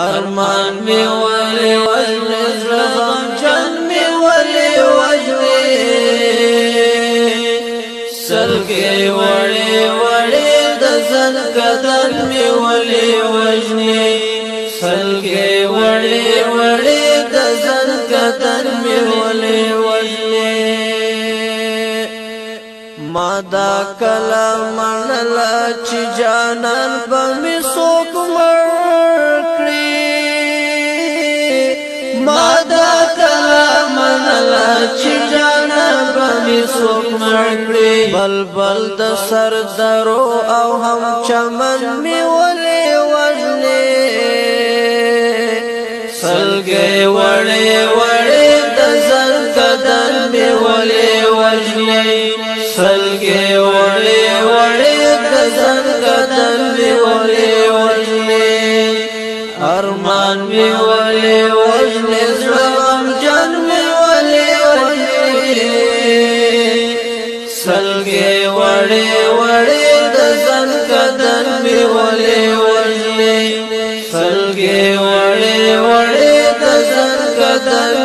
ارمان می ولی وجنی زغم چند می ولی وجنی سلگی وڑی وڑی دزن کدن می ولی وجنی سلگی وڑی وڑی دزن کدن می ولی وجنی ما دا کلام منلا چی جانان بمی سوک مرکلی ما دا کلام منلا چی جانان بمی سوک مرکلی بلبل د سر درو او هم چمن می ولی وجنی سلگی وڑی وڑی دزن کدن می ولی وجنی سلگی وڑی وڑی دزن کدن می ولی وجنی ارمان می ولی وجنی زغم جن می ولی وجنی سلگی وڑی وڑی دزن کدن می ولی وجنی سلگی وڑی وڑی دزن کدن